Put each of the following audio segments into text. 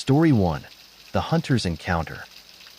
Story 1. The Hunter's Encounter.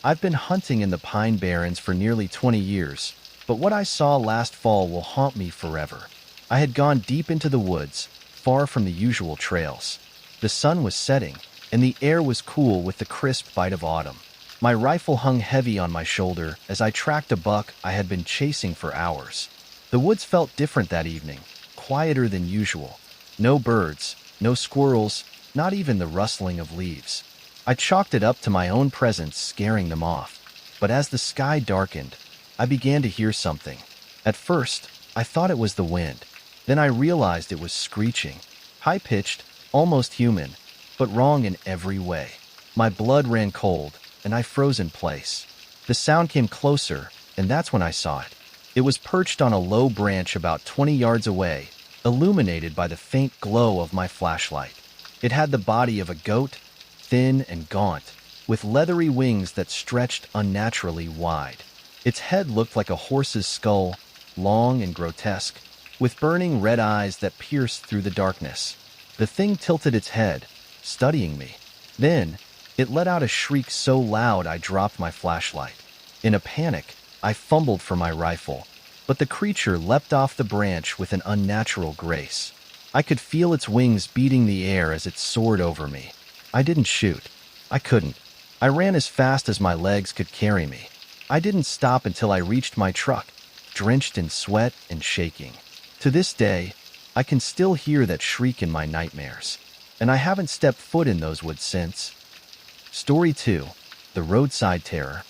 I've been hunting in the Pine Barrens for nearly 20 years, but what I saw last fall will haunt me forever. I had gone deep into the woods, far from the usual trails. The sun was setting, and the air was cool with the crisp bite of autumn. My rifle hung heavy on my shoulder as I tracked a buck I had been chasing for hours. The woods felt different that evening, quieter than usual. No birds, no squirrels, not even the rustling of leaves. I chalked it up to my own presence scaring them off. But as the sky darkened, I began to hear something. At first, I thought it was the wind. Then I realized it was screeching. High-pitched, almost human, but wrong in every way. My blood ran cold, and I froze in place. The sound came closer, and that's when I saw it. It was perched on a low branch about 20 yards away, illuminated by the faint glow of my flashlight. It had the body of a goat, thin and gaunt, with leathery wings that stretched unnaturally wide. Its head looked like a horse's skull, long and grotesque, with burning red eyes that pierced through the darkness. The thing tilted its head, studying me. Then, it let out a shriek so loud I dropped my flashlight. In a panic, I fumbled for my rifle, but the creature leapt off the branch with an unnatural grace. I could feel its wings beating the air as it soared over me. I didn't shoot. I couldn't. I ran as fast as my legs could carry me. I didn't stop until I reached my truck, drenched in sweat and shaking. To this day, I can still hear that shriek in my nightmares, and I haven't stepped foot in those woods since. Story 2. The Roadside Terror.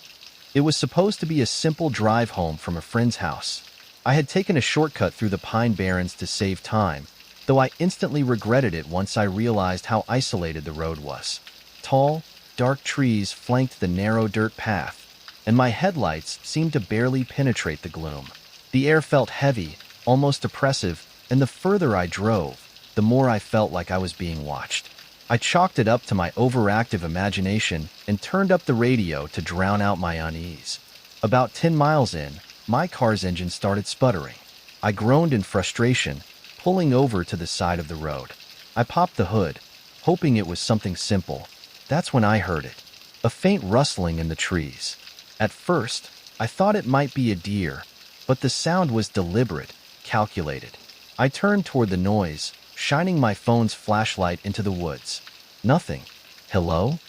It was supposed to be a simple drive home from a friend's house. I had taken a shortcut through the Pine Barrens to save time, though I instantly regretted it once I realized how isolated the road was. Tall, dark trees flanked the narrow dirt path, and my headlights seemed to barely penetrate the gloom. The air felt heavy, almost oppressive, and the further I drove, the more I felt like I was being watched. I chalked it up to my overactive imagination and turned up the radio to drown out my unease. About 10 miles in, my car's engine started sputtering. I groaned in frustration, pulling over to the side of the road. I popped the hood, hoping it was something simple. That's when I heard it, a faint rustling in the trees. At first, I thought it might be a deer, but the sound was deliberate, calculated. I turned toward the noise, shining my phone's flashlight into the woods. Nothing. Hello?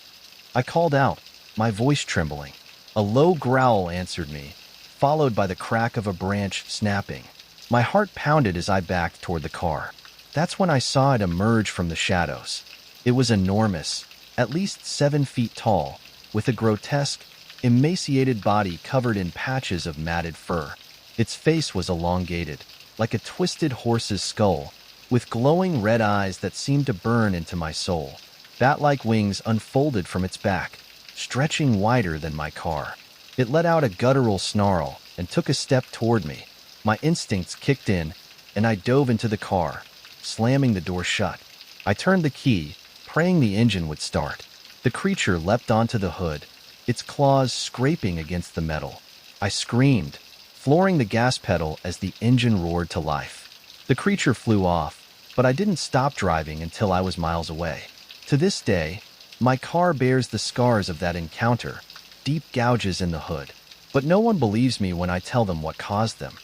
I called out, my voice trembling. A low growl answered me, followed by the crack of a branch snapping. My heart pounded as I backed toward the car. That's when I saw it emerge from the shadows. It was enormous, at least 7 feet tall, with a grotesque, emaciated body covered in patches of matted fur. Its face was elongated, like a twisted horse's skull, with glowing red eyes that seemed to burn into my soul. Bat-like wings unfolded from its back, stretching wider than my car. It let out a guttural snarl and took a step toward me. My instincts kicked in, and I dove into the car, slamming the door shut. I turned the key, praying the engine would start. The creature leapt onto the hood, its claws scraping against the metal. I screamed, flooring the gas pedal as the engine roared to life. The creature flew off, but I didn't stop driving until I was miles away. To this day, my car bears the scars of that encounter, deep gouges in the hood. But no one believes me when I tell them what caused them.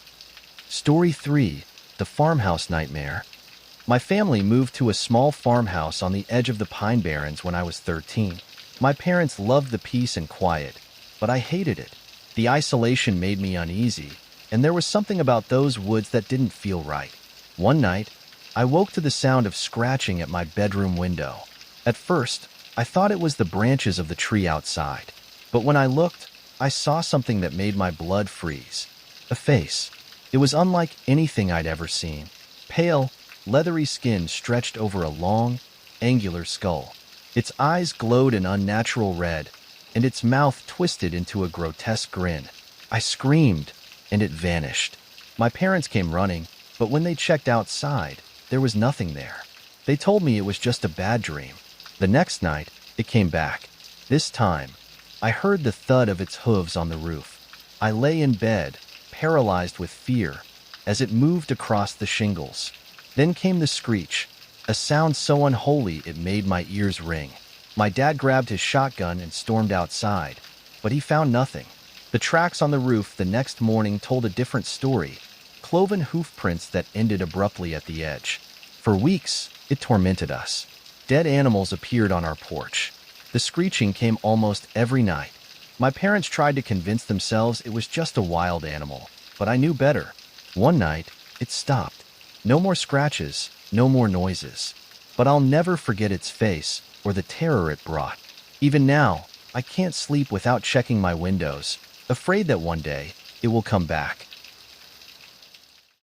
Story 3. The Farmhouse Nightmare. My family moved to a small farmhouse on the edge of the Pine Barrens when I was 13. My parents loved the peace and quiet, but I hated it. The isolation made me uneasy, and there was something about those woods that didn't feel right. One night, I woke to the sound of scratching at my bedroom window. At first, I thought it was the branches of the tree outside, but when I looked, I saw something that made my blood freeze. A face. It was unlike anything I'd ever seen. Pale, leathery skin stretched over a long, angular skull. Its eyes glowed an unnatural red, and its mouth twisted into a grotesque grin. I screamed, and it vanished. My parents came running, but when they checked outside, there was nothing there. They told me it was just a bad dream. The next night, it came back. This time, I heard the thud of its hooves on the roof. I lay in bed, paralyzed with fear, as it moved across the shingles. Then came the screech, a sound so unholy it made my ears ring. My dad grabbed his shotgun and stormed outside, but he found nothing. The tracks on the roof the next morning told a different story, cloven hoof prints that ended abruptly at the edge. For weeks, it tormented us. Dead animals appeared on our porch. The screeching came almost every night. My parents tried to convince themselves it was just a wild animal, but I knew better. One night, it stopped. No more scratches, no more noises. But I'll never forget its face or the terror it brought. Even now, I can't sleep without checking my windows, afraid that one day it will come back.